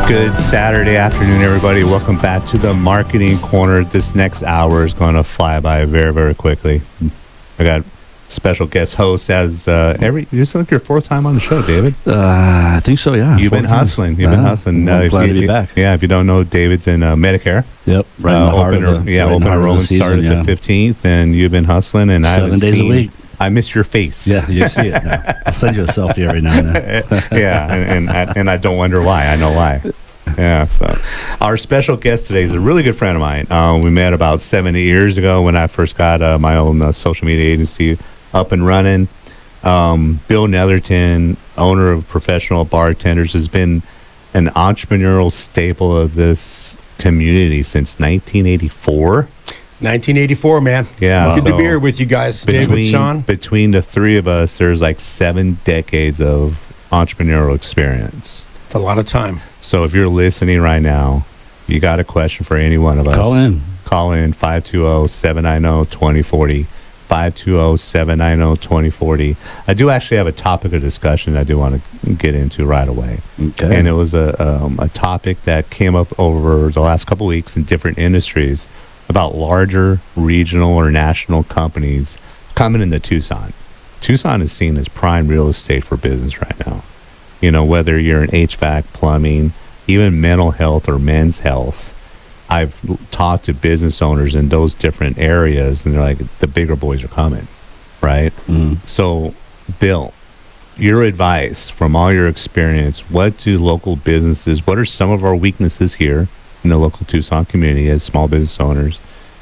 Good Saturday afternoon, everybody. Welcome back to the Marketing Corner. This next hour is going to fly by very, very quickly. I got special guest host as this is like your fourth time on the show, David. I think so, yeah. You've been hustling. You've been hustling. I'm glad to be back. Yeah, if you don't know, David's in Medicare. Yep, right in the heart open of the open enrollment started the 15th, and you've been hustling. And 7 days a week. I miss your face. Yeah, you see it now. I'll send you a selfie every now and then. Yeah, and I don't wonder why. I know why. Yeah, so our special guest today is a really good friend of mine. We met about 7 years ago when I first got my own social media agency up and running. Bill Netherton, owner of Professional Bartenders, has been an entrepreneurial staple of this community since 1984. 1984, man. Yeah. Good to be here with you guys, David, Shawn. Between the three of us, there's like 7 decades of entrepreneurial experience. It's a lot of time. So if you're listening right now, you got a question for any one of us. Call in. Call in 520-790-2040. 520-790-2040. I do actually have a topic of discussion I do want to get into right away. Okay. And it was a topic that came up over the last couple of weeks in different industries about larger regional or national companies coming into Tucson. Tucson is seen as prime real estate for business right now. You know, whether you're in HVAC, plumbing, even mental health or men's health. I've talked to business owners in those different areas, and they're like, the bigger boys are coming, right? So, Bill, your advice from all your experience, what do local businesses, what are some of our weaknesses here in the local Tucson community as small business owners,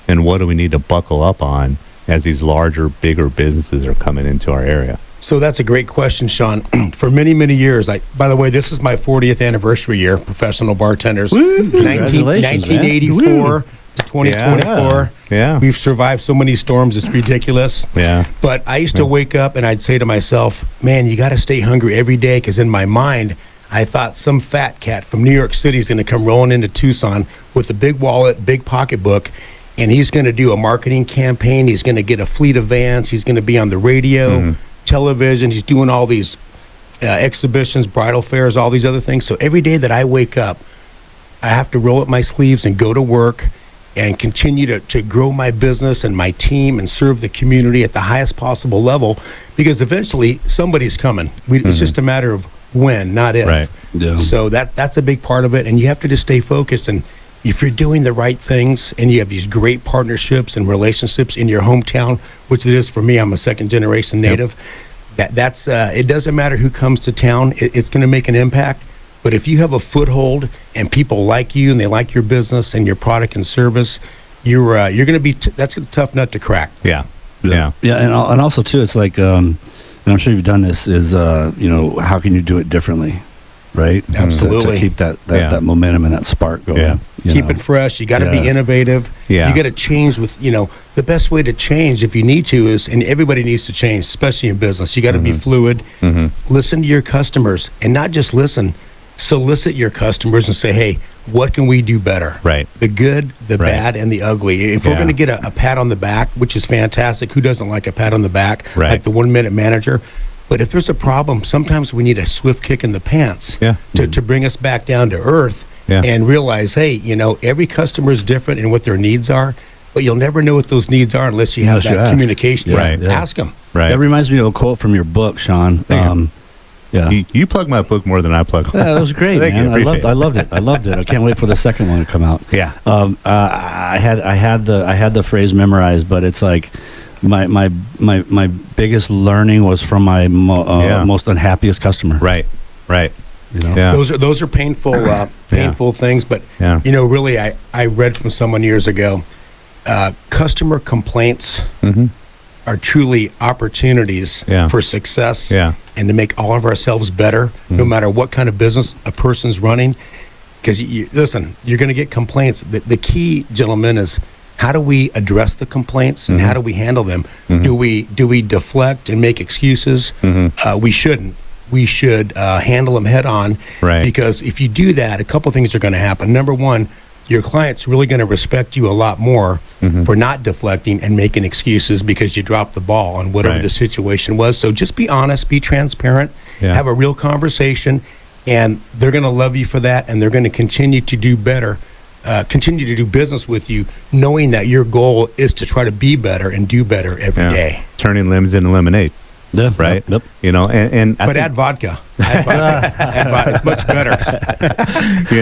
and what do we need to buckle up on as these larger, bigger businesses are coming into our area? So that's a great question, Shawn. For many, many years, by the way, this is my 40th anniversary year, Professional Bartenders. 1984 to 2024. Yeah. We've survived so many storms, it's ridiculous. Yeah. But I used to wake up and I'd say to myself, man, you got to stay hungry every day, because in my mind, I thought some fat cat from New York City is going to come rolling into Tucson with a big wallet, big pocketbook, and he's going to do a marketing campaign. He's going to get a fleet of vans. He's going to be on the radio, television. He's doing all these exhibitions, bridal fairs, all these other things. So every day that I wake up, I have to roll up my sleeves and go to work and continue to grow my business and my team and serve the community at the highest possible level, because eventually somebody's coming. It's just a matter of when, not if. Right. Yeah. So that's a big part of it, and you have to just stay focused. And if you're doing the right things and you have these great partnerships and relationships in your hometown, which it is for me, I'm a second generation native. That's it doesn't matter who comes to town, it's going to make an impact. But if you have a foothold and people like you and they like your business and your product and service, you're going to be that's a tough nut to crack. Yeah. And also too, it's like, and I'm sure you've done this, is how can you do it differently, right? Absolutely. To keep that momentum and that spark going. Yeah. Keep it fresh. You got to be innovative. Yeah. You got to change with, the best way to change, if you need to, is, and everybody needs to change, especially in business. You got to be fluid. Listen to your customers, and not just listen, solicit your customers and say, hey, what can we do better? Right. The good, the bad, and the ugly. If we're going to get a pat on the back, which is fantastic, who doesn't like a pat on the back? Right. Like the 1 minute manager. But if there's a problem, sometimes we need a swift kick in the pants to bring us back down to earth and realize, hey, every customer is different in what their needs are, but you'll never know what those needs are unless you have that communication. Right. Ask them. Right. That reminds me of a quote from your book, Shawn. You plug my book more than I plug. Yeah, that was great, man. I loved it. I can't wait for the second one to come out. Yeah. I had the phrase memorized, but it's like my biggest learning was from my most unhappiest customer. Right. Those are painful things, but really I read from someone years ago, customer complaints are truly opportunities for success and to make all of ourselves better, no matter what kind of business a person's running. Because listen, you're going to get complaints. The key, gentlemen, is how do we address the complaints and how do we handle them? Do we deflect and make excuses? We shouldn't. We should handle them head on, because if you do that, a couple things are going to happen. Number one, your client's really going to respect you a lot more for not deflecting and making excuses because you dropped the ball on whatever the situation was. So just be honest, be transparent, have a real conversation, and they're going to love you for that, and they're going to continue to do better, continue to do business with you, knowing that your goal is to try to be better and do better every day. Turning lemons into lemonade. Yeah, right. Yep. You know, and but add vodka. Add vodka. It's much better.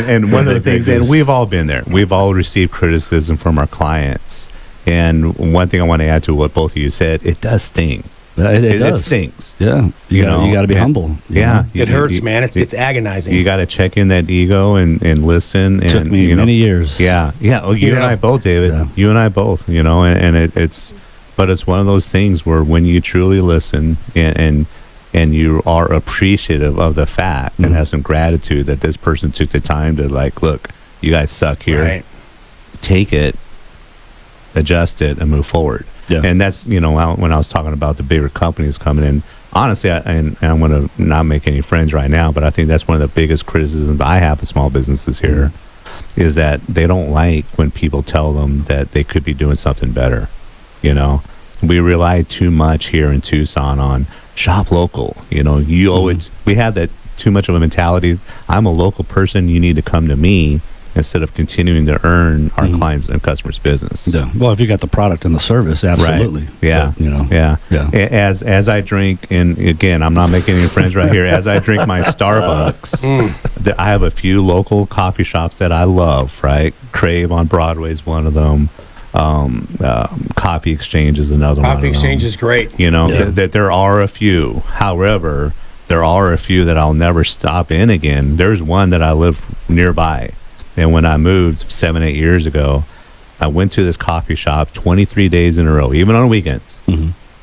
And one of the things, and we've all been there. We've all received criticism from our clients. And one thing I want to add to what both of you said, it does sting. It does. It stings. Yeah. You got to be humble. Yeah. It hurts, man. It's agonizing. You got to check in that ego and listen. It took me many years. Yeah. Yeah. Oh, you and I both, David. Yeah. You and I both, you know, and it's, but it's one of those things where when you truly listen and you are appreciative of the fact and have some gratitude that this person took the time to, like, look, you guys suck here. Right. Take it, adjust it, and move forward. Yeah. And that's, you know, when I was talking about the bigger companies coming in, honestly, and I'm going to not make any friends right now, but I think that's one of the biggest criticisms I have of small businesses here is that they don't like when people tell them that they could be doing something better. You know, we rely too much here in Tucson on shop local. You know, you always, we have that too much of a mentality. I'm a local person. You need to come to me instead of continuing to earn our clients and customers' business. Yeah. Well, if you got the product and the service, absolutely. Right. Yeah. But, you know. Yeah. As I drink, and again, I'm not making any friends right here. As I drink my Starbucks, I have a few local coffee shops that I love. Right, Crave on Broadway is one of them. Coffee Exchange is another one. Coffee Exchange is great. You know, that there are a few. However, there are a few that I'll never stop in again. There's one that I live nearby. And when I moved 7-8 years ago, I went to this coffee shop 23 days in a row, even on weekends.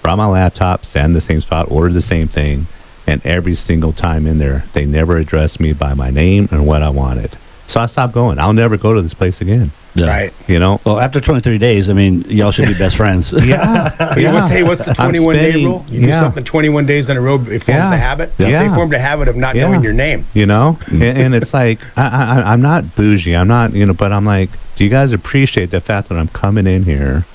Brought my laptop, sat in the same spot, ordered the same thing. And every single time in there, they never addressed me by my name and what I wanted. So I stopped going. I'll never go to this place again. Yeah. Right. You know? Well, after 23 days, I mean, y'all should be best friends. What's the 21-day rule? You do something 21 days in a row, it forms a habit. They formed a habit of not knowing your name. You know? and it's like, I'm not bougie. I'm not, you know, but I'm like, do you guys appreciate the fact that I'm coming in here?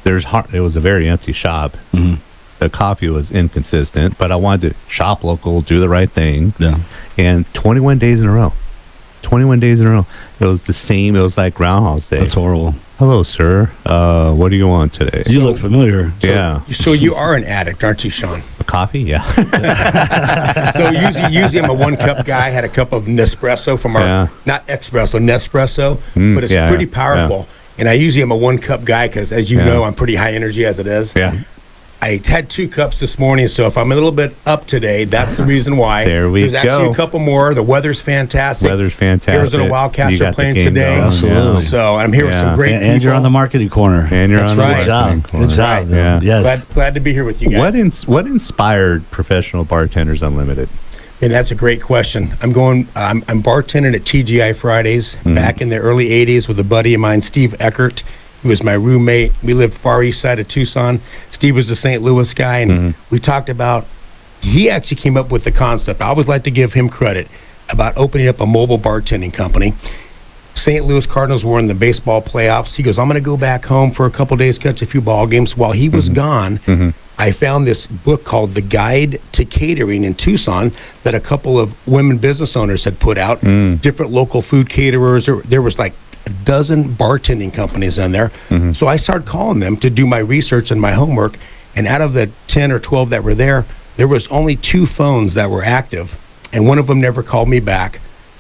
It was a very empty shop. The coffee was inconsistent, but I wanted to shop local, do the right thing. Yeah. And 21 days in a row. 21 days in a row. It was the same. It was like Groundhog's Day. That's horrible. Hello, sir. What do you want today? You look familiar. So you are an addict, aren't you, Shawn? A coffee? Yeah. So usually I'm a 1-cup guy. I had a cup of Nespresso from our, not espresso, Nespresso, but it's pretty powerful. Yeah. And I usually am a 1-cup guy because, as you know, I'm pretty high energy as it is. Yeah. I had 2 cups this morning, so if I'm a little bit up today, that's the reason why. There's actually a couple more. The weather's fantastic. Arizona Wildcats are playing today. Absolutely. So I'm here with some great people. And you're on the marketing corner. And you're on the marketing corner. Good job. Yeah. Yes. Glad to be here with you guys. What inspired Professional Bartenders Unlimited? And that's a great question. I'm bartending at TGI Fridays back in the early 80s with a buddy of mine, Steve Eckert. He was my roommate. We lived far east side of Tucson. Steve was a St. Louis guy, and we talked about, he actually came up with the concept. I always like to give him credit about opening up a mobile bartending company. St. Louis Cardinals were in the baseball playoffs. He goes, I'm going to go back home for a couple days, catch a few ball games. While he was gone, I found this book called The Guide to Catering in Tucson that a couple of women business owners had put out, different local food caterers. There was like a dozen bartending companies in there. So I started calling them to do my research and my homework. And out of the 10 or 12 that were there was only 2 phones that were active. And one of them never called me back.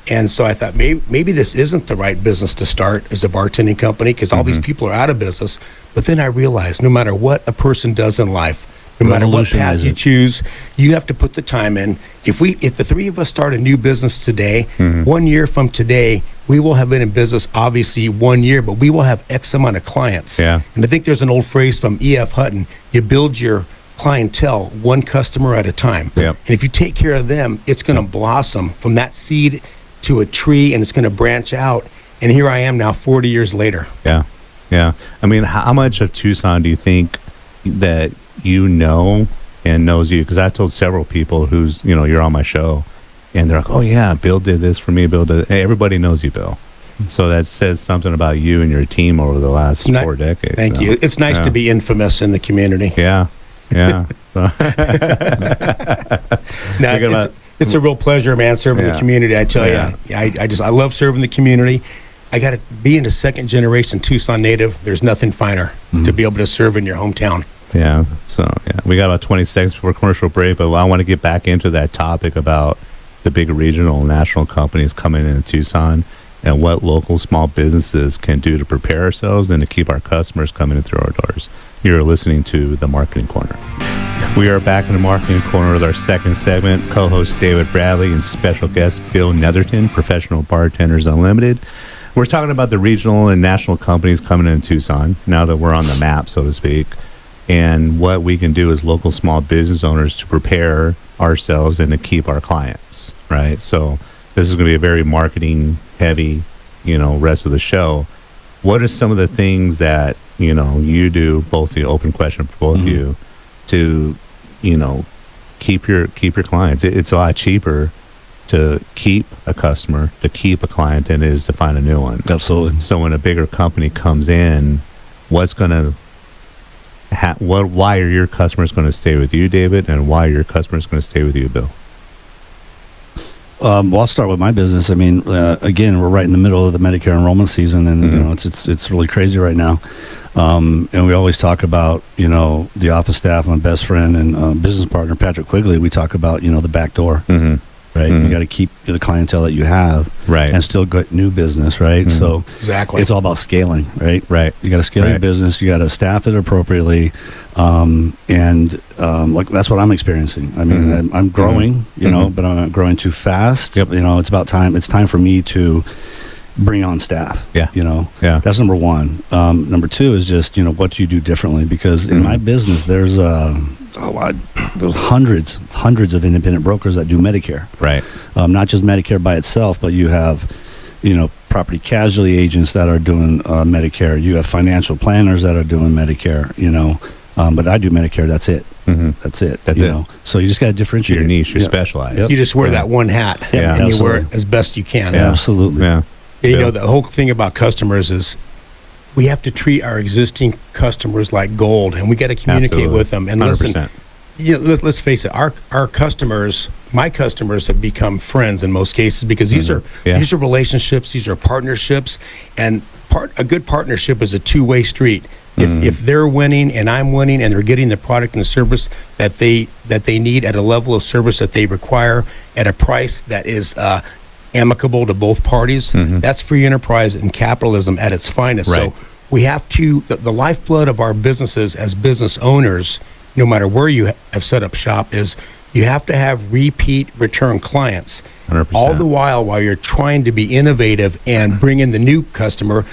And so I thought maybe this isn't the right business to start as a bartending company because all these people are out of business. But then I realized no matter what a person does in life, no matter what path you choose, you have to put the time in. If the 3 of us start a new business today, 1 year from today, we will have been in business obviously 1 year, but we will have X amount of clients. Yeah. And I think there's an old phrase from E.F. Hutton, you build your clientele one customer at a time. Yep. And if you take care of them, it's going to blossom from that seed to a tree, and it's going to branch out. And here I am now 40 years later. Yeah. Yeah. I mean, how much of Tucson do you think that you know and knows you? Because I told several people you're on my show, and they're like, oh yeah, Bill did this for me. Bill did. Hey, everybody knows you, Bill. So that says something about you and your team over the last 4 decades. Thank you. It's nice to be infamous in the community. Yeah. Yeah. It's a real pleasure, man, serving the community. I tell you, I love serving the community. I got to be in the second generation Tucson native. There's nothing finer to be able to serve in your hometown. Yeah. So we got about 20 seconds before commercial break, but I want to get back into that topic about the big regional and national companies coming into Tucson and what local small businesses can do to prepare ourselves and to keep our customers coming in through our doors. You're listening to The Marketing Corner. We are back in the Marketing Corner with our second segment. Co-host David Bradley and special guest Bill Netherton, Professional Bartenders Unlimited. We're talking about the regional and national companies coming in Tucson, now that we're on the map, so to speak, and what we can do as local small business owners to prepare ourselves and to keep our clients, right? So this is going to be a very marketing-heavy, rest of the show. What are some of the things that, you do, both the open question for both of you, to, keep your clients? It's a lot cheaper to keep a customer, to keep a client, than it is to find a new one. Absolutely. So when a bigger company comes in, what's going to why are your customers going to stay with you, David, and why are your customers going to stay with you, Bill? Well, I'll start with my business. I mean, again, we're right in the middle of the Medicare enrollment season, and it's really crazy right now. And we always talk about the office staff, my best friend and business partner Patrick Quigley. We talk about the back door. Right, you got to keep the clientele that you have, right, and still get new business, right? So exactly, it's all about scaling, right? Right. You got to scale your business. You got to staff it appropriately, like that's what I'm experiencing. I mean, I'm growing, but I'm not growing too fast. Yep. It's about time. It's time for me to bring on staff. Yeah. That's number one. Number two is just what do you do differently? Because in my business, there's hundreds of independent brokers that do Medicare. Right. Not just Medicare by itself, but you have, property casualty agents that are doing Medicare. You have financial planners that are doing Medicare. But I do Medicare. That's it. That's it. So you just got to differentiate your niche. You're specialized. Yep. You just wear that one hat, and you wear it as best you can. Yeah, absolutely. Yeah. The whole thing about customers is we have to treat our existing customers like gold, and we got to communicate with them. And 100%. listen, let's face it, our customers, my customers, have become friends in most cases because these are relationships, these are partnerships, and a good partnership is a two-way street. If they're winning and I'm winning, and they're getting the product and the service that they need at a level of service that they require at a price that is amicable to both parties, that's free enterprise and capitalism at its finest. Right. So we have to, the lifeblood of our businesses as business owners, no matter where you have set up shop, is you have to have repeat return clients. 100%. All the while you're trying to be innovative and bring in the new customer.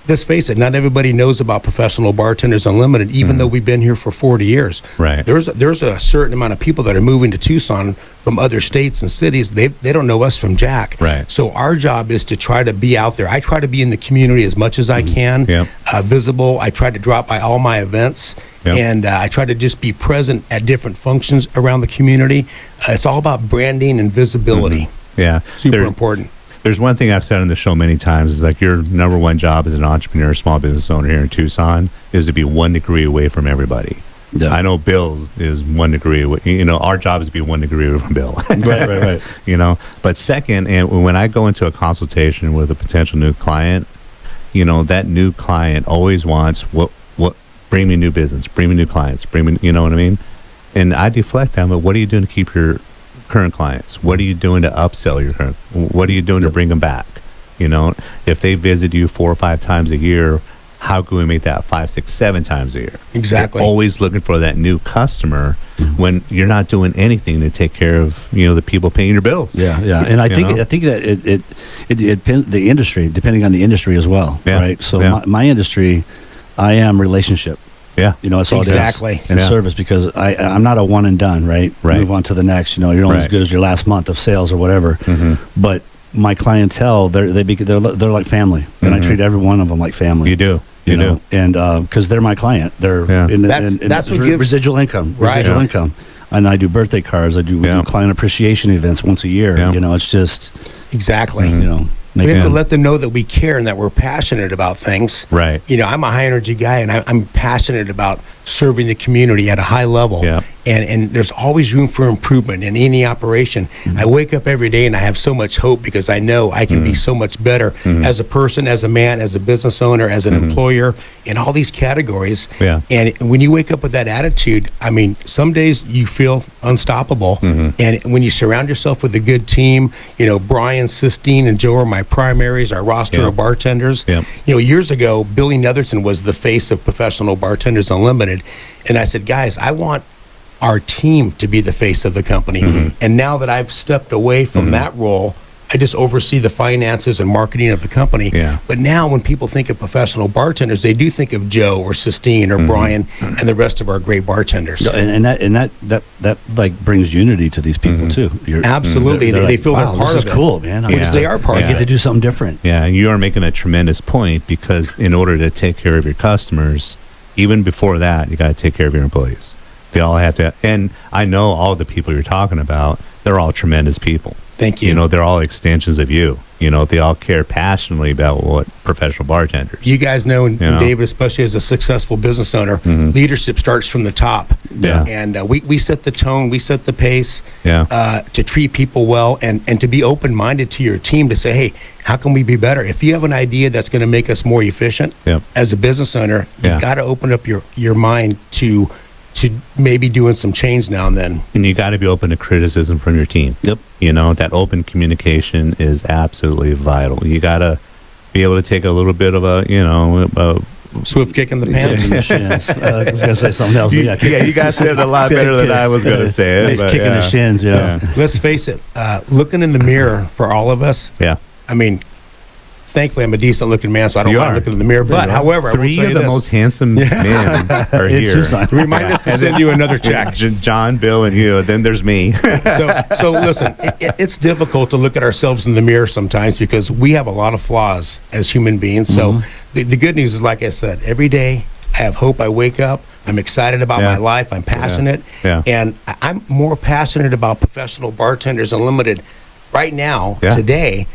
Let's face it, not everybody knows about Professional Bartenders Unlimited, even though we've been here for 40 years. Right. There's a certain amount of people that are moving to Tucson from other states and cities. They don't know us from Jack. Right. So our job is to try to be out there. I try to be in the community as much as I can, visible. I try to drop by all my events, and I try to just be present at different functions around the community. It's all about branding and visibility. Yeah. Super important. There's one thing I've said on the show many times is like your number one job as an entrepreneur, small business owner here in Tucson is to be 1 degree away from everybody. Yeah. I know Bill is 1 degree away. Our job is to be 1 degree away from Bill. Right. But second, and when I go into a consultation with a potential new client, that new client always wants what bring me new business, bring me new clients, bring me, you know what I mean? And I deflect them, but what are you doing to keep your current clients? What are you doing to upsell your current? What are you doing to bring them back? If they visit you 4 or 5 times a year, how can we make that 5, 6, 7 times a year? Exactly. You're always looking for that new customer when you're not doing anything to take care of the people paying your bills. Yeah. And I think that it depends the industry, depending on the industry as well. Yeah. Right. So my industry, I am relationship. Yeah. That's all exactly. it is. And service, because I'm not a one and done, right? Move on to the next. You're only as good as your last month of sales or whatever. But my clientele, they're like family, and I treat every one of them like family. You do. You do. And because they're my client, they're that's what gives residual income. Right. Income. And I do birthday cards. I do client appreciation events once a year. Yeah. It's just exactly. We have to let them know that we care and that we're passionate about things. Right. I'm a high energy guy, and I'm passionate about serving the community at a high level. Yeah. and there's always room for improvement in any operation. I wake up every day and I have so much hope because I know I can be so much better as a person, as a man, as a business owner, as an employer, in all these categories. Yeah. And when you wake up with that attitude, I mean, some days you feel unstoppable. And when you surround yourself with a good team, you know, Brian, Sistine, and Joe are my primaries, our roster of bartenders. Yep. You know, years ago, Billy Netherton was the face of Professional Bartenders Unlimited. And I said, guys, I want our team to be the face of the company. And now that I've stepped away from that role, I just oversee the finances and marketing of the company. Yeah. But now when people think of professional bartenders, they do think of Joe or Sistine or Brian and the rest of our great bartenders. And that like brings unity to these people too. Absolutely. They like, feel wow, they're part this of is it. cool, man. Which they are part I of get it. to do something different. Yeah, and you are making a tremendous point, because in order to take care of your customers, even before that, you got to take care of your employees. They all have to, and I know all the people you're talking about, they're all tremendous people. Thank you. You know, they're all extensions of you. You know, they all care passionately about what professional bartenders. You guys know, and David, especially as a successful business owner, leadership starts from the top. Yeah. And we set the tone, we set the pace to treat people well, and to be open-minded to your team to say, hey, how can we be better? If you have an idea that's going to make us more efficient as a business owner, you've got to open up your mind to maybe doing some change now and then. And you got to be open to criticism from your team. Yep. You know, that open communication is absolutely vital. You got to be able to take a little bit of a swift kick in the pants. I was going to say something else. You guys said it a lot better than I was going to say it. Nice kick in the shins, Let's face it, looking in the mirror for all of us, I mean, thankfully, I'm a decent-looking man, so I don't want to look in the mirror. But, however, three of the most handsome men are here. Tucson. Remind us to send you another check. John, Bill, and you. Then there's me. So listen, it's difficult to look at ourselves in the mirror sometimes because we have a lot of flaws as human beings. So the good news is, like I said, every day I have hope. I wake up. I'm excited about my life. I'm passionate. And I'm more passionate about Professional Bartenders Unlimited right now, today.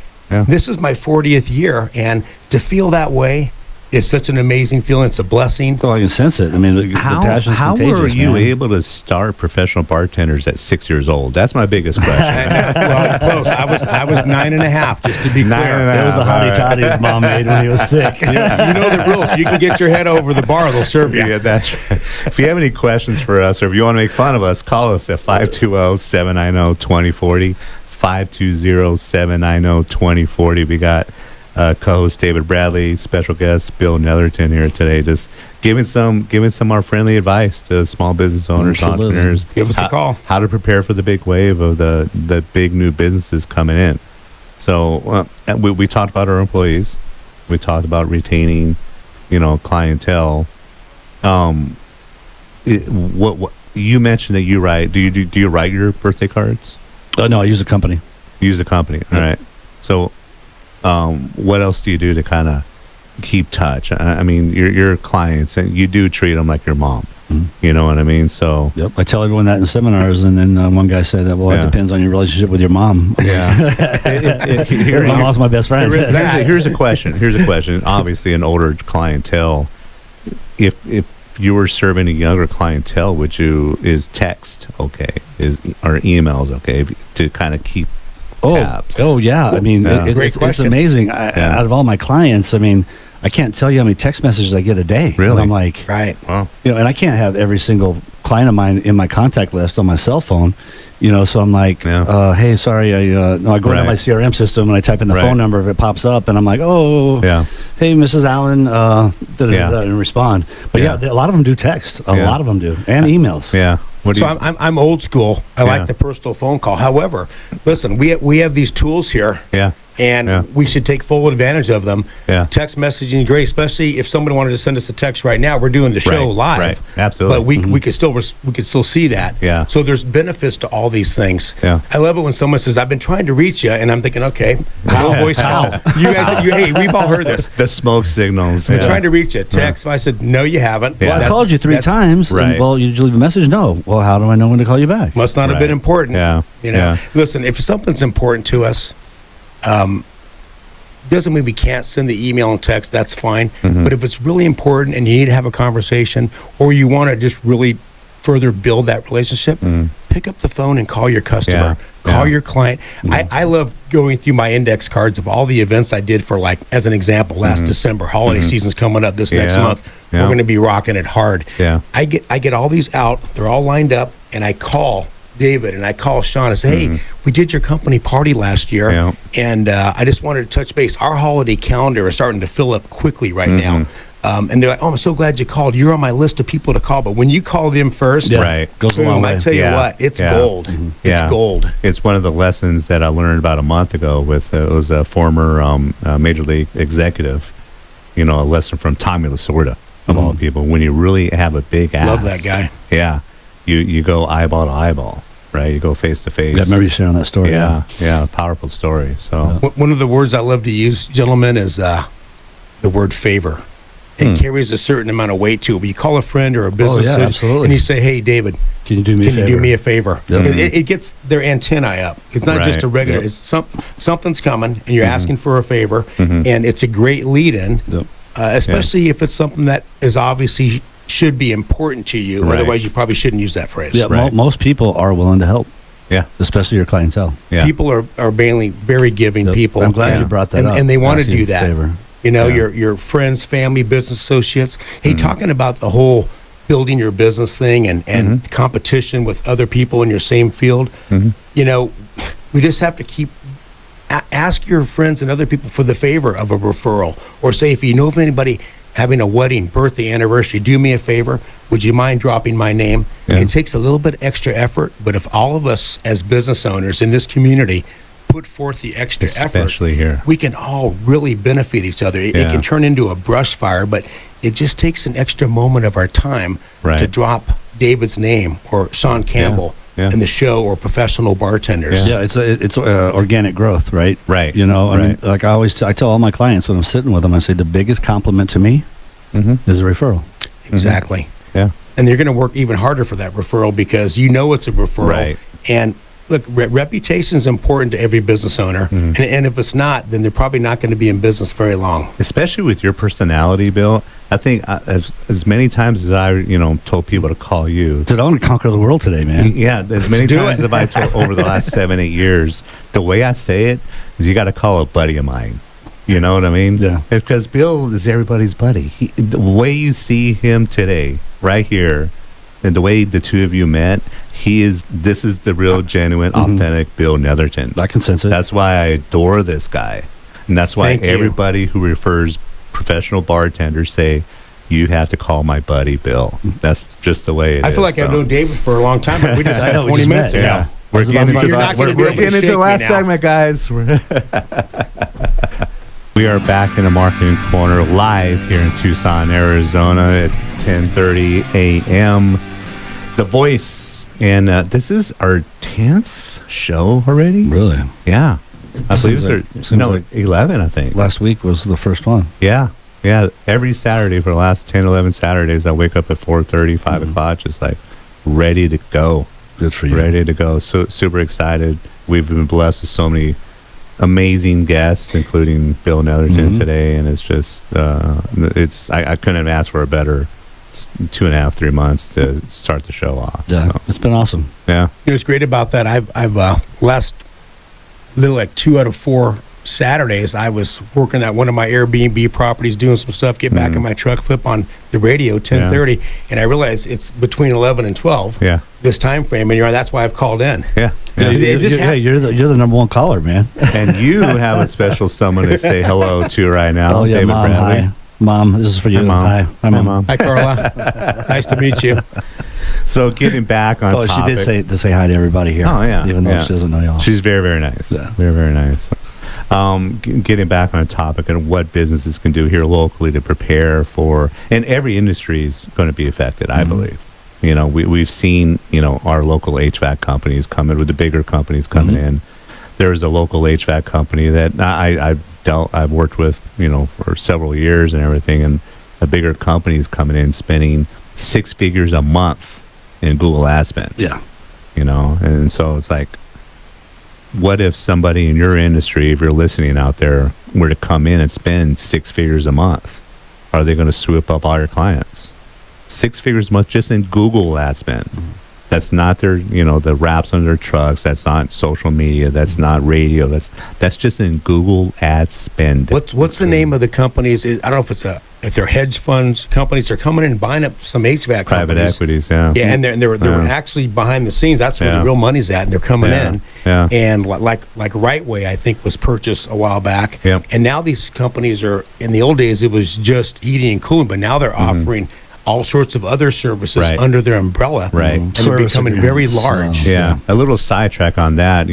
This is my 40th year, and to feel that way is such an amazing feeling. It's a blessing. Well, I can sense it. I mean, the passion's how contagious, were you man. able to start Professional Bartenders at 6 years old? That's my biggest question. Well, close. I was 9.5, just to be clear. That was the hottie toddy his mom made when he was sick. You know the rule. If you can get your head over the bar, they'll serve you. Yeah, that's right. If you have any questions for us, or if you want to make fun of us, call us at 520-790-2040. 520-790-2040. We got co-host David Bradley, special guest Bill Netherton here today, just giving some our friendly advice to small business owners, entrepreneurs. Give us a call. How to prepare for the big wave of the big new businesses coming in. So we talked about our employees. We talked about retaining, clientele. What you mentioned that you write? Do you write your birthday cards? No, I use a company. Use the company. All right. So, what else do you do to kind of keep touch? I mean, your clients, and you do treat them like your mom. You know what I mean? So. Yep. I tell everyone that in seminars, and then one guy said, "Well, it depends on your relationship with your mom." Yeah. My mom's my best friend. Here's a question. Obviously, an older clientele. If you were serving a younger clientele, is text okay? Or emails okay to kind of keep tabs? Oh yeah. I mean, it's amazing. Out of all my clients, I mean, I can't tell you how many text messages I get a day. Really? And I'm like, right. Wow. And I can't have every single client of mine in my contact list on my cell phone. So I'm like, hey, sorry, I go into my CRM system and I type in the phone number if it pops up, and I'm like, hey, Mrs. Allen, and respond. But a lot of them do text. A lot of them do, and emails. Yeah. I'm old school. I like the personal phone call. However, listen, we have these tools here. And we should take full advantage of them. Text messaging is great, especially if somebody wanted to send us a text right now. We're doing the show live. Right. Absolutely. But we could still see that. So there's benefits to all these things. I love it when someone says, "I've been trying to reach you," and I'm thinking, okay, no voice how? You guys, hey, we've all heard this. The smoke signals. I'm trying to reach you. Text. I said, no, you haven't. Well, I called you 3 times. Right. Well, did you leave a message? No. Well, how do I know when to call you back? Must not have been important. Yeah. Listen, if something's important to us, doesn't mean we can't send the email and text. That's fine. But if it's really important and you need to have a conversation, or you want to just really further build that relationship, pick up the phone and call your customer, call your client. I love going through my index cards of all the events I did for, like, as an example, last December. Holiday season's coming up this next month. We're going to be rocking it hard. I get all these out. They're all lined up, and I call David and I call Shawn and say, hey, we did your company party last year, and I just wanted to touch base. Our holiday calendar is starting to fill up quickly right now. And they're like, oh, I'm so glad you called. You're on my list of people to call. But when you call them first, goes a long way. I tell you what, it's gold. It's gold. It's one of the lessons that I learned about a month ago with, it was a former Major League executive, a lesson from Tommy Lasorda, of all people. When you really have a big ask. Love that guy. Yeah. You go eyeball to eyeball, right? You go face to face. Yeah, I remember you sharing that story. Yeah, powerful story. So one of the words I love to use, gentlemen, is the word favor. It carries a certain amount of weight to it. But you call a friend or a business and you say, hey, David, can you do me a favor? It gets their antennae up. It's not just a regular. It's something's coming, and you're asking for a favor, and it's a great lead-in, especially if it's something that is obviously should be important to you. Otherwise, you probably shouldn't use that phrase. Yeah, most people are willing to help. Yeah, especially your clientele. Yeah. People are mainly very giving people. I'm glad you brought that up. And they want to do that. Favor. Your friends, family, business associates. Hey, talking about the whole building your business thing and competition with other people in your same field. We just have to keep ask your friends and other people for the favor of a referral, or say, if you know of anybody having a wedding, birthday, anniversary, do me a favor. Would you mind dropping my name? It takes a little bit extra effort, but if all of us as business owners in this community put forth the extra especially effort, here, we can all really benefit each other. It can turn into a brush fire, but it just takes an extra moment of our time to drop David's name or Shawn Campbell in the show, or Professional Bartenders. It's organic growth, right? Right. I mean, like I tell all my clients when I'm sitting with them, I say the biggest compliment to me is a referral. Exactly. Yeah. And they're going to work even harder for that referral because it's a referral. Right. And look, reputation is important to every business owner, and if it's not, then they're probably not going to be in business very long. Especially with your personality, Bill. I think as many times as I, told people to call you. I want to conquer the world today, man. Yeah, as many times as I told over the last 7-8 years, the way I say it is, you got to call a buddy of mine. You know what I mean? Yeah. Because Bill is everybody's buddy. The way you see him today, right here, and the way the two of you met, this is the real, genuine, authentic Bill Netherton. I can sense it. That's why I adore this guy. And that's why everybody who refers professional bartenders say, you have to call my buddy Bill. That's just the way it is. I feel like I've known David for a long time, but we just met 20 minutes ago. Yeah. We're getting into the last segment, guys. We are back in the Marketing Corner live here in Tucson, Arizona at 10:30 a.m. The Voice, and this is our 10th show already. Really? Yeah, I believe it's 11. I think last week was the first one. Yeah. Every Saturday for the last 10, 11 Saturdays, I wake up at 4:30, 5 o'clock, just like ready to go. Good for you. Ready to go. So super excited. We've been blessed with so many amazing guests, including Bill Netherton today, and it's just I couldn't have asked for a better 2.5, 3 months to start the show off. Yeah, it's been awesome. Yeah, what's great about that, I've last little like 2 out of 4 Saturdays, I was working at one of my Airbnb properties, doing some stuff, get back in my truck, flip on the radio, 10:30, and I realized it's between 11 and 12. Yeah, this time frame, and that's why I've called in. Yeah. You're the number one caller, man. And you have a special someone to say hello to right now. Oh yeah, David Mom. Bradley. Hi, Mom. This is for you. Hi, Mom. Hi, Mom. Hi, Carla. Nice to meet you. So getting back on topic. She did say hi to everybody here. Oh yeah, even though she doesn't know y'all. She's very, very nice. Yeah. Very, very nice. Getting back on topic and what businesses can do here locally to prepare for, and every industry is going to be affected, I believe. We've seen, our local HVAC companies come in, with the bigger companies coming in. There's a local HVAC company that I've worked with, for several years and everything, and the bigger companies coming in spending 6 figures a month in Google ad spend. Yeah. And so it's like, what if somebody in your industry, if you're listening out there, were to come in and spend 6 figures a month? Are they going to swoop up all your clients? 6 figures a month just in Google ad spend. That's not their, the wraps on their trucks. That's not social media. That's not radio. That's just in Google ad spend. What's the name of the companies? I don't know if they're hedge funds companies. They're coming in and buying up some HVAC private companies. Equities. Yeah, and they're actually behind the scenes. That's where the real money's at, and they're coming in. Yeah. And like Right Way, I think, was purchased a while back. Yep. And now these companies are, in the old days it was just heating and cooling, but now they're offering all sorts of other services under their umbrella, and they're becoming very large. A little sidetrack on that,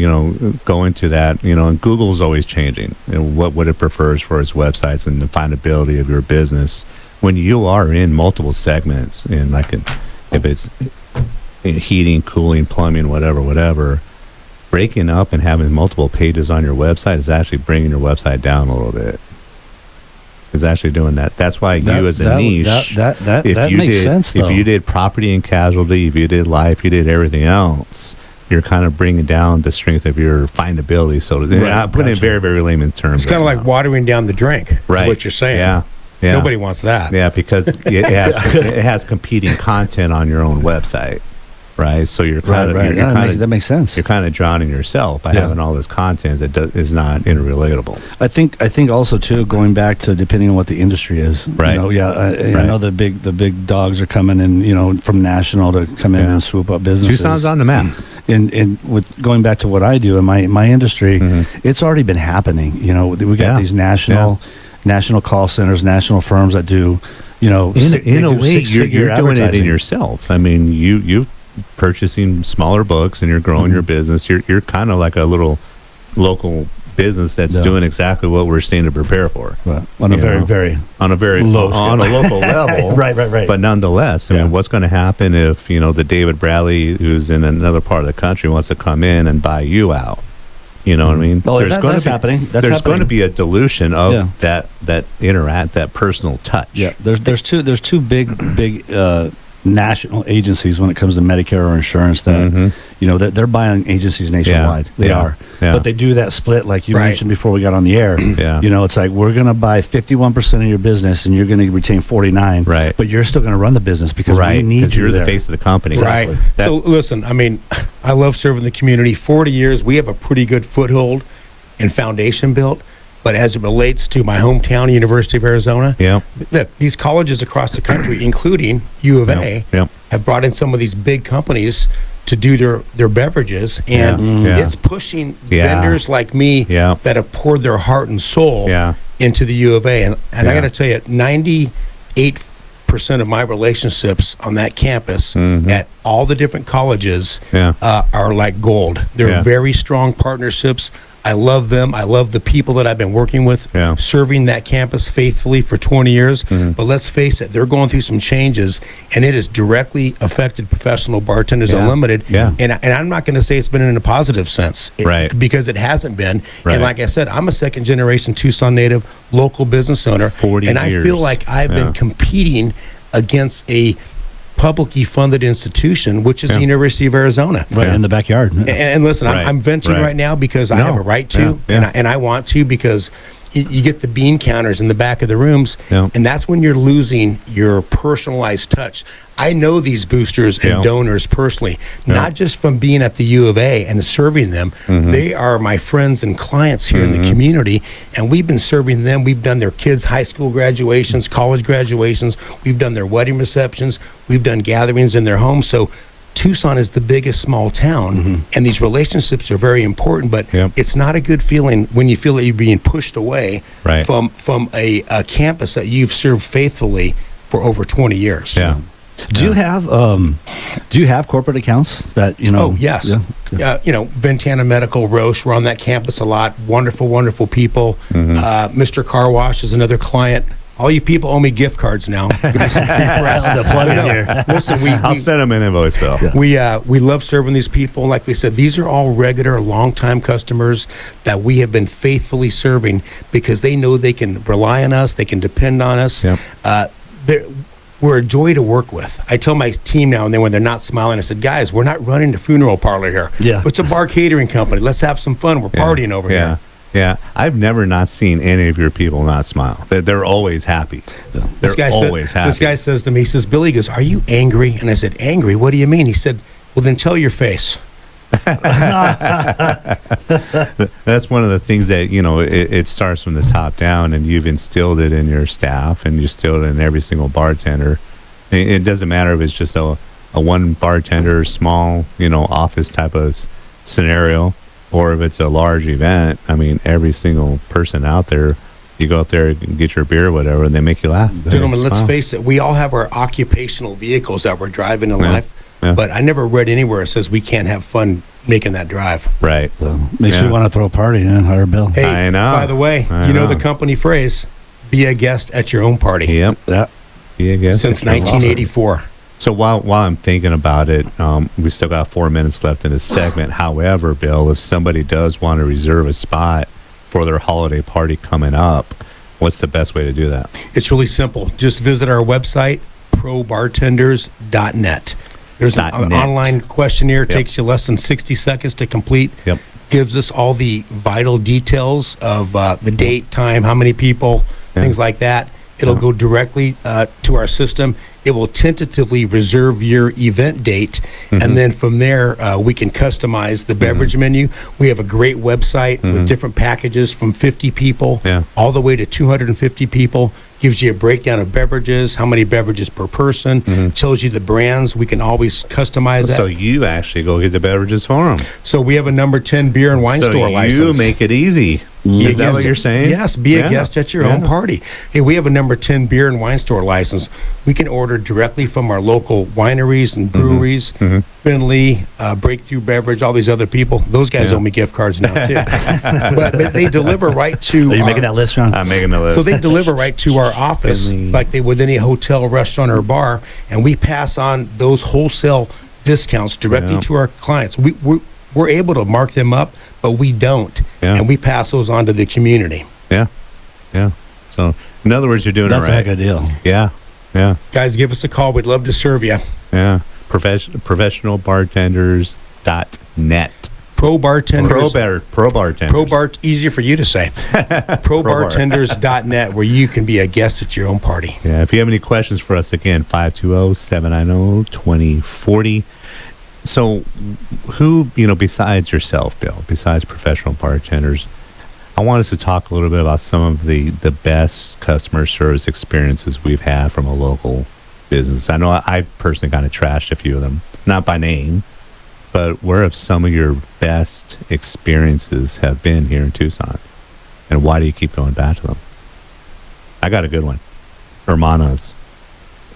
going to that, and Google's always changing, what it prefers for its websites and the findability of your business. When you are in multiple segments, and if it's heating, cooling, plumbing, whatever, breaking up and having multiple pages on your website is actually bringing your website down a little bit. Is actually doing that. That's why you as a niche, that makes sense, though. If you did property and casualty, if you did life, you did everything else, you're kind of bringing down the strength of your findability. So I'm putting it in very, very layman's terms. It's kind of like watering down the drink, right? What you're saying. Yeah. Nobody wants that. Yeah, because it has competing content on your own website. Right, so you're kind of that makes sense. You're kind of drowning yourself by having all this content that is not interrelatable. I think also too, going back to depending on what the industry is. Right. I know the big dogs are coming in. From national to come in and swoop up businesses. Tucson's on the map. And with going back to what I do in my industry, it's already been happening. We got these national call centers, national firms that do. In a way, you're doing it in yourself. I mean, you purchasing smaller books and you're growing your business. You're kind of like a little local business that's doing exactly what we're staying to prepare for. Well, on a very low on a local level. Right. But nonetheless, I mean, what's going to happen if the David Bradley who's in another part of the country wants to come in and buy you out? You know what I mean? Oh, that's happening. There's going to be a dilution of that personal touch. Yeah, there's two big national agencies when it comes to Medicare or insurance that that they're buying agencies nationwide. They are, but they do that split like you mentioned before we got on the air. It's like we're going to buy 51% of your business and you're going to retain 49. Right, but you're still going to run the business because we need you. You're the face of the company. Right. So listen, I mean, I love serving the community. 40 years, we have a pretty good foothold and foundation built. But as it relates to my hometown, University of Arizona, look, these colleges across the country, including U of A, have brought in some of these big companies to do their beverages, and it's pushing vendors like me that have poured their heart and soul into the U of A. And I got to tell you, 98% of my relationships on that campus at all the different colleges are like gold. They're very strong partnerships. I love them. I love the people that I've been working with, serving that campus faithfully for 20 years. But let's face it, they're going through some changes, and it has directly affected Professional Bartenders Unlimited. And I'm not going to say it's been in a positive sense, because it hasn't been. And like I said, I'm a second-generation Tucson native, local business owner, 40 and years. I feel like I've been competing against a publicly funded institution, which is the University of Arizona, in the backyard. And listen, I'm venting right now because I have a right to, and I want to, because you get the bean counters in the back of the rooms, and that's when you're losing your personalized touch. I know these boosters and donors personally, not just from being at the U of A and serving them. They are my friends and clients here in the community, and we've been serving them. We've done their kids' high school graduations, college graduations. We've done their wedding receptions. We've done gatherings in their homes. So Tucson is the biggest small town, and these relationships are very important, but it's not a good feeling when you feel that you're being pushed away from a campus that you've served faithfully for over 20 years. Do you have corporate accounts that Oh yes, Ventana Medical, Roche. We're on that campus a lot. Wonderful people. Mr. Car Wash is another client. All you people owe me gift cards now. Listen, I'll send them an invoice bill. We love serving these people. Like we said, these are all regular, long-time customers that we have been faithfully serving because they know they can rely on us. They can depend on us. We're a joy to work with. I tell my team now and then when they're not smiling, I said, guys, we're not running the funeral parlor here. It's a bar catering company. Let's have some fun. We're partying over here. Yeah, I've never not seen any of your people not smile. They're always happy. They're always happy. This guy says to me, he says, Billy, he goes, are you angry? And I said, angry? What do you mean? He said, well, then tell your face. That's one of the things that, it starts from the top down, and you've instilled it in your staff, and you instilled it in every single bartender. It doesn't matter if it's just a one bartender, small, office type of scenario, or if it's a large event. I mean, every single person out there, you go up there and get your beer or whatever, and they make you laugh. Gentlemen, let's face it, we all have our occupational vehicles that we're driving in life, but I never read anywhere it says we can't have fun making that drive. Right. So makes me want to throw a party and hire Bill. Hey, I know. By the way, the company phrase, be a guest at your own party. Yep. Be a guest. Since 1984. Awesome. So while I'm thinking about it, we still got 4 minutes left in this segment. However, Bill, if somebody does want to reserve a spot for their holiday party coming up, what's the best way to do that? It's really simple. Just visit our website, probartenders.net. There's an online questionnaire. It takes you less than 60 seconds to complete. Yep. Gives us all the vital details of the date, time, how many people, things like that. It'll go directly to our system. It will tentatively reserve your event date, and then from there, we can customize the beverage menu. We have a great website with different packages from 50 people all the way to 250 people. Gives you a breakdown of beverages, how many beverages per person, tells you the brands. We can always customize that. So you actually go get the beverages for them. So we have a number 10 beer and wine store license. So you make it easy. Is that what you're saying? Yes, be a guest at your own party. Hey, we have a number 10 beer and wine store license. We can order directly from our local wineries and breweries, Finley, Breakthrough Beverage, all these other people. Those guys owe me gift cards now, too. but they deliver right to... Are you making that list, Shawn? I'm making the list. So they deliver right to our office, like they would any hotel, restaurant, or bar, and we pass on those wholesale discounts directly to our clients. We're able to mark them up, but we don't, and we pass those on to the community. Yeah. So, in other words, you're doing That's it right. That's a heck of a deal. Yeah. Guys, give us a call. We'd love to serve you. Yeah. Professionalbartenders.net. Pro Bartenders. Pro Bartenders. Easier for you to say. Probartenders.net, where you can be a guest at your own party. Yeah. If you have any questions for us, again, 520-790-2040. So, who, besides yourself, Bill, besides Professional Bartenders, I want us to talk a little bit about some of the best customer service experiences we've had from a local business. I know I personally kind of trashed a few of them, not by name, but where have some of your best experiences have been here in Tucson? And why do you keep going back to them? I got a good one. Hermanos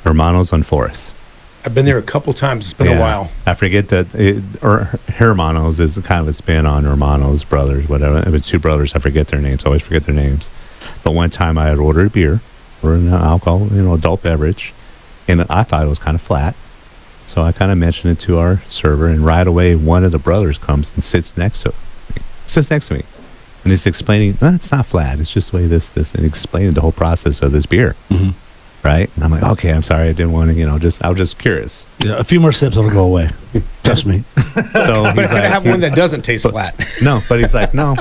on 4th. I've been there a couple times. It's been a while. I forget that Hermanos is kind of a spin on Hermanos brothers, whatever. It was two brothers. I forget their names. I always forget their names. But one time I had ordered a beer or an alcohol, adult beverage, and I thought it was kind of flat. So I kind of mentioned it to our server, and right away one of the brothers comes and sits next to me. And he's explaining, no, it's not flat. It's just the way this, and explaining the whole process of this beer. Right? And I'm like, okay, I'm sorry. I didn't want to, I was just curious. Yeah, a few more sips, it'll go away. Trust me. So he's like, have one that doesn't taste flat. No, but he's like, no,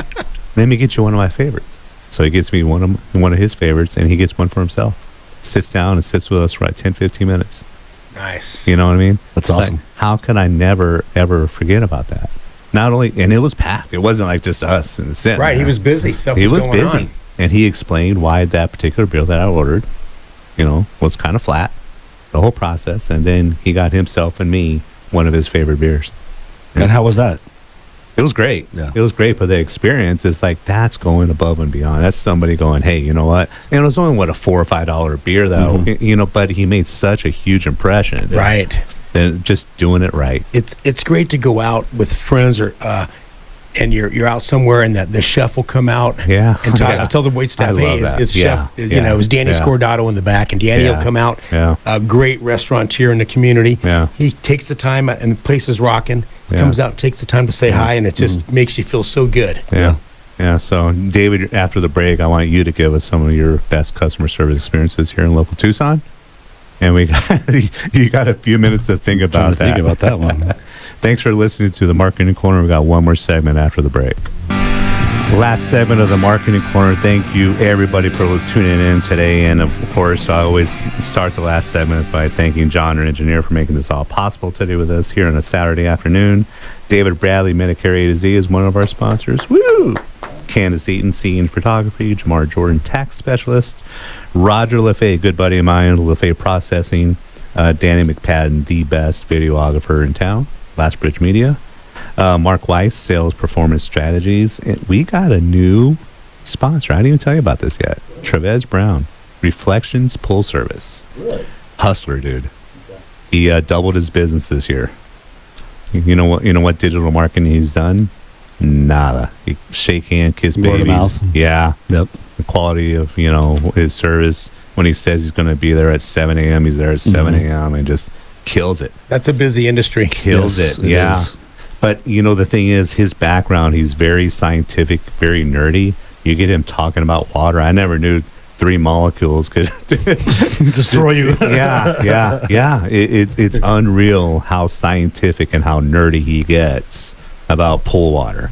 let me get you one of my favorites. So he gets me one of his favorites, and he gets one for himself. Sits down and sits with us for 10, 15 minutes. Nice. You know what I mean? That's it's awesome. Like, how could I never, ever forget about that? Not only, and it was packed. It wasn't like just us and sitting. Right, he was busy. He was busy. On. And he explained why that particular beer that I ordered, was kind of flat, the whole process. And then he got himself and me one of his favorite beers. And how was that? It was great. Yeah. It was great, but the experience is like, that's going above and beyond. That's somebody going, hey, you know what? And it was only, a $4 or $5 beer, though, but he made such a huge impression. Right. And just doing it right. It's great to go out with friends or and you're out somewhere, and the chef will come out and talk. I'll tell the wait staff, hey, is chef, is Danny Scordato in the back, and Danny will come out, a great restaurateur in the community. Yeah. He takes the time, and the place is rocking, comes out, takes the time to say hi, and it just makes you feel so good. Yeah. So, David, after the break, I want you to give us some of your best customer service experiences here in local Tucson. And you got a few minutes to think about that. Think about that one. Thanks for listening to the Marketing Corner. We got one more segment after the break. Last segment of the Marketing Corner. Thank you, everybody, for tuning in today. And, of course, I always start the last segment by thanking John, our engineer, for making this all possible today with us here on a Saturday afternoon. David Bradley, Medicare A to Z, is one of our sponsors. Woo! Candace Eaton, Scene Photography. Jamar Jordan, Tax Specialist. Roger LaFay, good buddy of mine, LaFay Processing. Danny McPadden, the best videographer in town. Last Bridge Media. Mark Weiss, Sales Performance Strategies. And we got a new sponsor. I didn't even tell you about this yet. Trevez Brown, Reflections Pull Service. Really? Hustler, dude. Okay. He doubled his business this year. You know what digital marketing he's done? Nada. He shake hand, kiss Word of babies. mouth. Yeah. Yep. The quality of, his service. When he says he's going to be there at 7 a.m., he's there at 7 a.m. and just kills it. That's a busy industry. Kills Yes, it. Yeah. is. But, the thing is, his background, he's very scientific, very nerdy. You get him talking about water. I never knew 3 molecules could destroy you. Yeah. It's unreal how scientific and how nerdy he gets about pool water.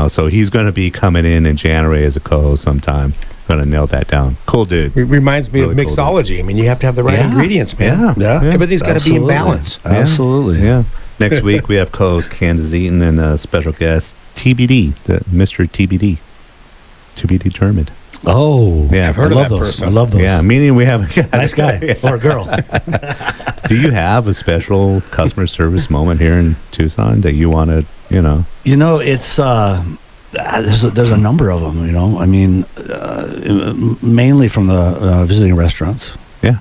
So he's going to be coming in January as a co-host sometime. Going to nail that down. Cool dude. It reminds me Really of mixology. Cool, I mean, you have to have the right ingredients, man. Yeah. Everything's got to be in balance. Absolutely. Yeah. Next week we have co-host Candace Eaton and a special guest TBD, the Mr. TBD, to be determined. Oh, Yeah, I've heard I of love that those. person. I love those. Yeah, meaning we have a guy. Nice guy or a girl. Do you have a special customer service moment here in Tucson that you want to, It's there's a number of them. I mean, mainly from the visiting restaurants. Yeah.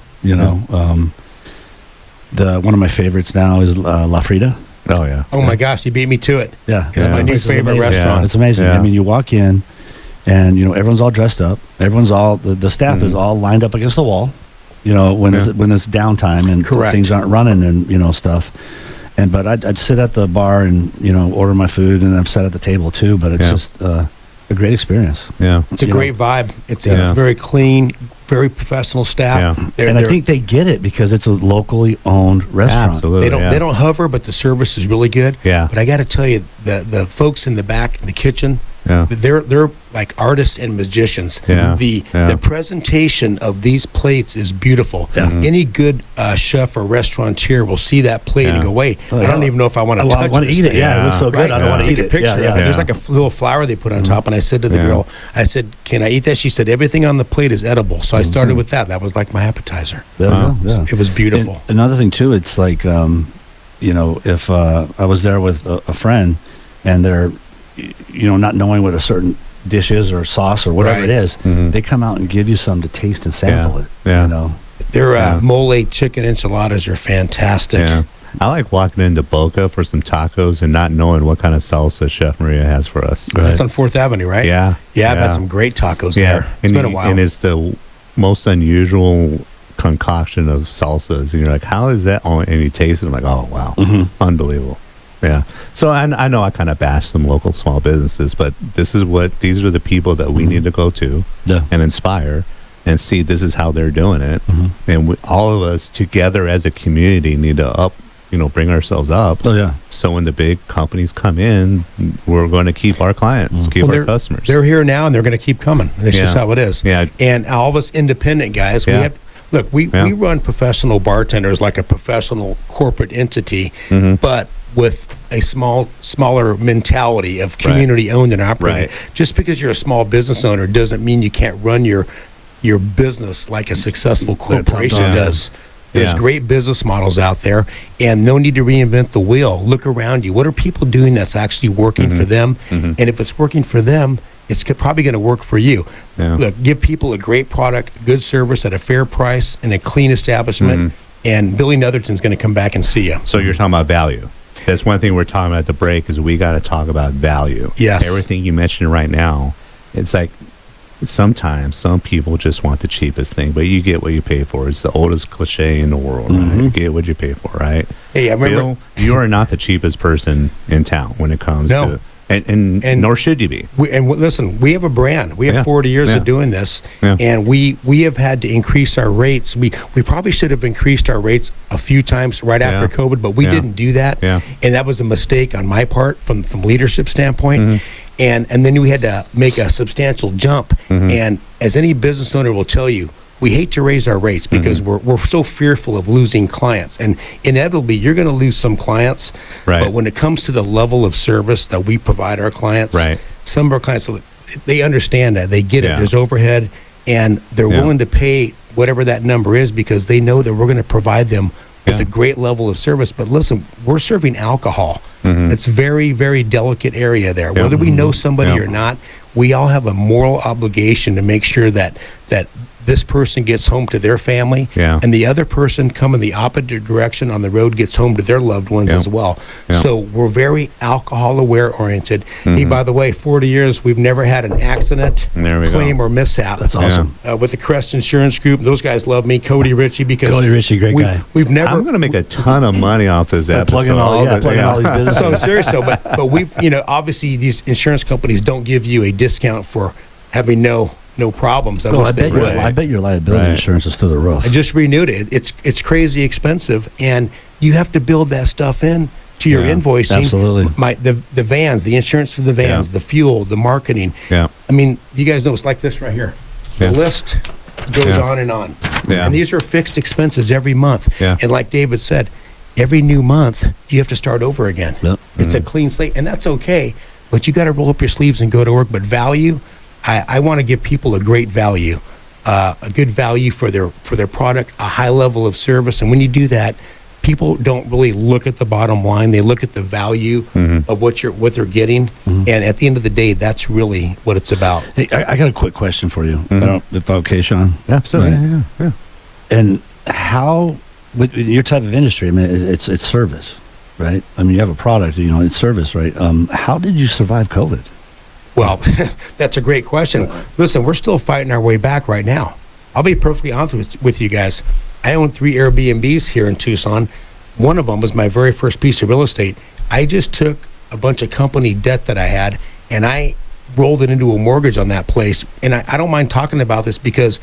One of my favorites now is La Frida. Oh yeah. Oh my gosh, you beat me to it. Yeah, It's my new Place is favorite amazing. restaurant. It's amazing. Yeah. I mean, you walk in, and everyone's all dressed up. The staff is all lined up against the wall. When it's downtime and Correct. things aren't running and stuff. But I'd sit at the bar and order my food, and I've sat at the table too. But it's just a great experience. Yeah. It's a great vibe. It's Yeah. very clean, very professional staff. Yeah. I think they get it because it's a locally owned restaurant. Absolutely. they don't hover, but the service is really good. Yeah. But I got to tell you, the folks in the back in the kitchen, Yeah. they're like artists and magicians. Yeah. The presentation of these plates is beautiful. Yeah. Any good chef or restaurateur will see that plate and Yeah. go, wait, Oh, I don't yeah. even know if I want to I touch want to this eat it. thing. Yeah, it looks so good. Right, I don't want to take eat a it. picture. Yeah. There's like a little flower they put on top, and I said to the Yeah. girl, I said, "Can I eat that?" She said, "Everything on the plate is edible." So I started with that. That was like my appetizer. There you go. Yeah. It was beautiful. And another thing too, it's like if I was there with a friend and they're not knowing what a certain dish is or sauce or whatever Right. it is, they come out and give you some to taste and sample it. Yeah. Their mole chicken enchiladas are fantastic. Yeah. I like walking into Boca for some tacos and not knowing what kind of salsa Chef Maria has for us. That's on 4th Avenue, right? Yeah. Yeah, I've had some great tacos Yeah. there. It's been a while. And it's the most unusual concoction of salsas. And you're like, how is that? And you taste it. I'm like, oh, wow. Unbelievable. Yeah. So I know I kind of bash some local small businesses, but these are the people that we need to go to and inspire and see this is how they're doing it. And all of us together as a community need to bring ourselves up. Oh yeah. So when the big companies come in, we're going to keep our clients, keep our customers. They're here now, and they're going to keep coming. That's just how it is. Yeah. And all of us independent guys, we run Professional Bartenders like a professional corporate entity, but with a smaller mentality of community owned and operated. Right. Just because you're a small business owner doesn't mean you can't run your business like a successful corporation does. There's great business models out there, and no need to reinvent the wheel. Look around you. What are people doing that's actually working for them? And if it's working for them, it's probably going to work for you. Yeah. Look, give people a great product, good service at a fair price, and a clean establishment, and Billy Netherton's going to come back and see you. So you're talking about value. That's one thing we're talking about at the break is we got to talk about value. Yes. Everything you mentioned right now, it's like sometimes some people just want the cheapest thing, but you get what you pay for. It's the oldest cliche in the world, right? You get what you pay for, right? Hey, I remember Bill, you are not the cheapest person in town when it comes to and nor should you be. Listen, we have a brand. We have 40 years of doing this, and we have had to increase our rates. We probably should have increased our rates a few times right after COVID, but we didn't do that, and that was a mistake on my part from leadership standpoint. and then we had to make a substantial jump. And as any business owner will tell you, we hate to raise our rates because we're so fearful of losing clients, and inevitably you're going to lose some clients. Right. But when it comes to the level of service that we provide our clients, some of our clients, they understand that, they get it. There's overhead, and they're willing to pay whatever that number is because they know that we're going to provide them with a great level of service. But listen, we're serving alcohol. It's very, very delicate area there. Whether we know somebody or not, we all have a moral obligation to make sure that this person gets home to their family, and the other person coming the opposite direction on the road gets home to their loved ones as well. So we're very alcohol aware oriented. Hey, by the way, 40 years, we've never had an accident, claim, or mishap. That's awesome. With the Crest Insurance Group, those guys love me. Cody Ritchie, because great guy. We've never. I'm going to make a ton of money off this episode. Plugging all these businesses. So I'm serious though, but we've, obviously these insurance companies don't give you a discount for having no problems. I bet your liability insurance is through the roof. I just renewed it. It's crazy expensive, and you have to build that stuff in to your invoicing. Absolutely. The vans, the insurance for the vans, the fuel, the marketing. Yeah. I mean, you guys know it's like this right here. The list goes on and on. Yeah. And these are fixed expenses every month. Yeah. And like David said, every new month you have to start over again. Yep. It's a clean slate, and that's okay. But you got to roll up your sleeves and go to work. But value, I want to give people a great value, a good value for their product, a high level of service. And when you do that, people don't really look at the bottom line. They look at the value of what they're getting. And at the end of the day, that's really what it's about. Hey, I got a quick question for you, if okay, Shawn. Absolutely. Right. Yeah. And how, with your type of industry, I mean, it's service, right? I mean, you have a product, it's service, right? How did you survive COVID? Well, that's a great question. Listen, we're still fighting our way back right now. I'll be perfectly honest with you guys. I own 3 Airbnbs here in Tucson. One of them was my very first piece of real estate. I just took a bunch of company debt that I had, and I rolled it into a mortgage on that place. And I don't mind talking about this because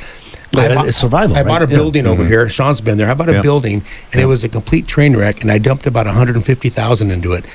it's survival. I bought a building over here. Shawn's been there. I bought a building, and it was a complete train wreck, and I dumped about $150,000 into it.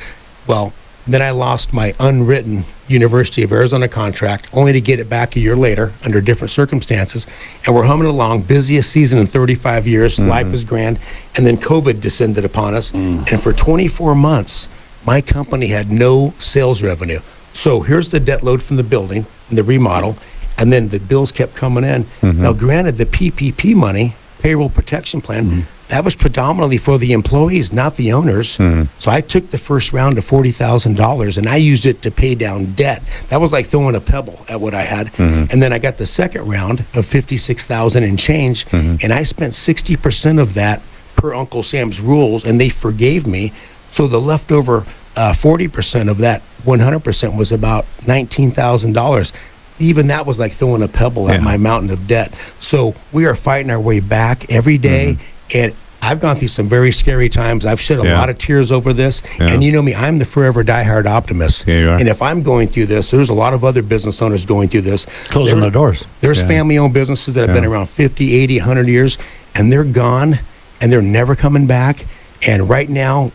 Well, then I lost my unwritten University of Arizona contract, only to get it back a year later under different circumstances. And we're humming along, busiest season in 35 years. Life is grand. And then COVID descended upon us. And for 24 months, my company had no sales revenue. So here's the debt load from the building and the remodel. And then the bills kept coming in. Now, granted, the PPP money, payroll protection plan, that was predominantly for the employees, not the owners. So I took the first round of $40,000 and I used it to pay down debt. That was like throwing a pebble at what I had. And then I got the second round of $56,000 and change, and I spent 60% of that per Uncle Sam's rules, and they forgave me. So the leftover 40% of that 100% was about $19,000. Even that was like throwing a pebble at my mountain of debt. So we are fighting our way back every day. And I've gone through some very scary times. I've shed a lot of tears over this. And you know me, I'm the forever diehard optimist. Yeah, you are. And if I'm going through this, there's a lot of other business owners going through this. Closing their doors. There's family-owned businesses that have been around 50, 80, 100 years, and they're gone, and they're never coming back. And right now,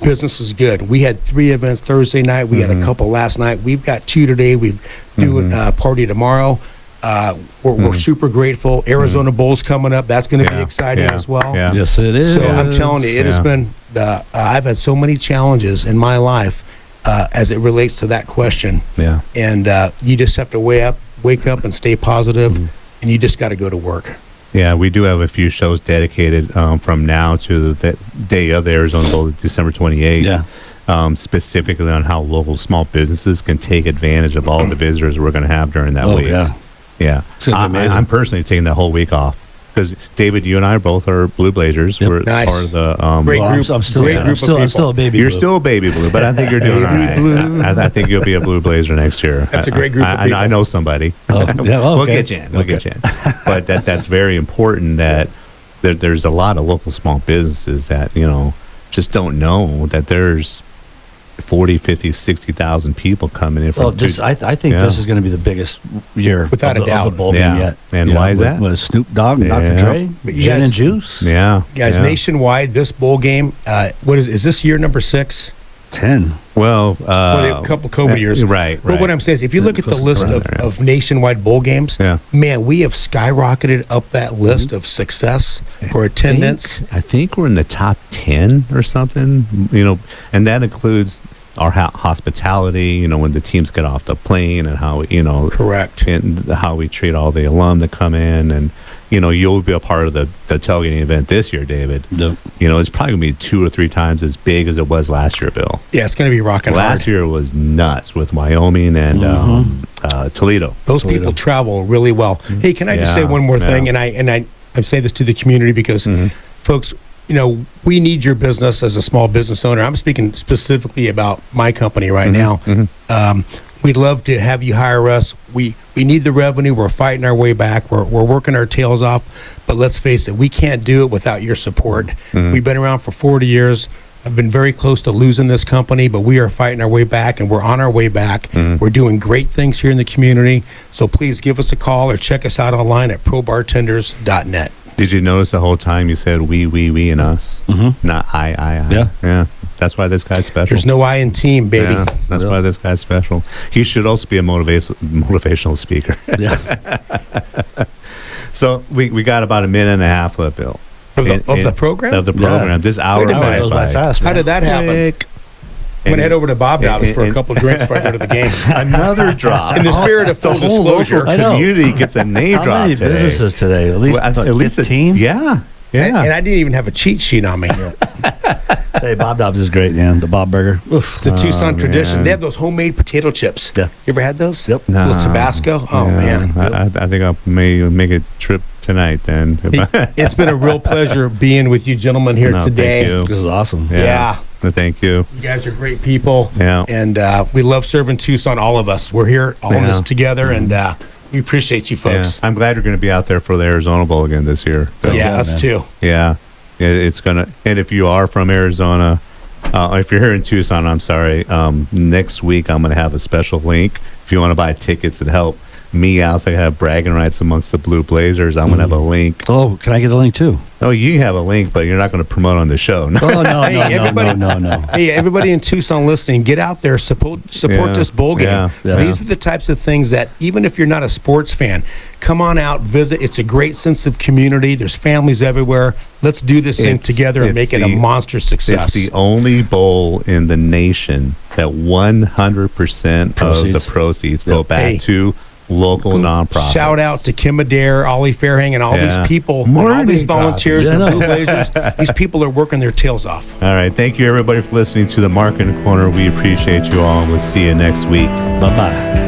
business is good. We had 3 events Thursday night. We had a couple last night. We've got 2 today. We're doing a party tomorrow. We're super grateful. Arizona Bowl's coming up. That's going to be exciting as well. Yeah. Yes, it is. So I'm telling you, it has been. I've had so many challenges in my life as it relates to that question. Yeah. And you just have to wake up, and stay positive, and you just got to go to work. Yeah, we do have a few shows dedicated from now to the day of the Arizona Bowl, December 28th. Yeah. Specifically on how local small businesses can take advantage of all the visitors we're going to have during that week. Yeah. It's gonna be amazing. I'm personally taking that whole week off because David, you and I both are Blue Blazers. Yep. We're Nice. part of the Great group. I'm still a baby. You're blue. still a baby blue, but I think you're doing all right. Blue. I think you'll be a Blue Blazer next year. That's a great group of people. I know somebody. We'll get you in. We'll get you in. But that's very important that there's a lot of local small businesses that, just don't know that there's 40, 50, 60,000 people coming in from I think this is going to be the biggest year Without a doubt. of the bowl game yet. And why is that? With Snoop Dogg and Dr. Dre, Gin and Juice. Yeah. Guys, nationwide, this bowl game, is this year number 6? 10. Well, a couple COVID years. Right. But what I'm saying is, if you look at the list of nationwide bowl games, man, we have skyrocketed up that list of success for attendance. I think we're in the top 10 or something, and that includes our hospitality, when the teams get off the plane and how, correct, and how we treat all the alum that come in. And, you'll be a part of the tailgating event this year, David. Yep. It's probably going to be 2 or 3 times as big as it was last year, Bill. Yeah, it's going to be rocking hard. Last year was nuts with Wyoming and Toledo. Those people travel really well. Hey, can I just say one more thing? And I say this to the community because, folks, we need your business as a small business owner. I'm speaking specifically about my company right now. We'd love to have you hire us. We need the revenue. We're fighting our way back. We're working our tails off. But let's face it, we can't do it without your support. We've been around for 40 years. I've been very close to losing this company, but we are fighting our way back, and we're on our way back. We're doing great things here in the community. So please give us a call or check us out online at probartenders.net. Did you notice the whole time you said we, and us? Not I. Yeah. That's why this guy's special. There's no I in team, baby. Yeah, that's why this guy's special. He should also be a motivational speaker. Yeah. So we got about a minute and a half left, Bill. Of the program? Of the program. Yeah. This hour flies by fast. How did that happen? I'm going to head over to Bob Dobbs for a couple of drinks before I go to the game. Another drop. In the spirit of full disclosure. Community gets a name drop How many today. businesses today? At least 15? Yeah. And I didn't even have a cheat sheet on me. Hey, Bob Dobbs is great, man. The Bob Burger. Oof. It's a Tucson tradition. They have those homemade potato chips. Yeah. You ever had those? Yep. A little Tabasco. Oh, man. I think I may make a trip tonight then. It's been a real pleasure being with you gentlemen here today. Thank you. This is awesome. Yeah. Thank you. You guys are great people. Yeah. And we love serving Tucson, all of us. We're here all in this together, and we appreciate you folks. Yeah. I'm glad you're going to be out there for the Arizona Bowl again this year. So, yeah, us too. Yeah. It's going to, and if you are from Arizona, if you're here in Tucson, I'm sorry, next week I'm going to have a special link. If you want to buy tickets and help me out, so I have bragging rights amongst the Blue Blazers, I'm going to have a link. Oh, can I get a link too? Oh, you can have a link, but you're not going to promote on the show. No. Oh, no, no. Hey, everybody in Tucson listening, get out there, support this bowl game. Yeah. These are the types of things that, even if you're not a sports fan, come on out, visit. It's a great sense of community. There's families everywhere. Let's do this thing together and make it a monster success. It's the only bowl in the nation that 100% of the proceeds go back to local nonprofits. Shout out to Kim Adair, Ollie Fairhang, and all these people, and all these volunteers, the Blue Blazers. These people are working their tails off. All right. Thank you, everybody, for listening to the Marketing Corner. We appreciate you all, and we'll see you next week. Bye-bye.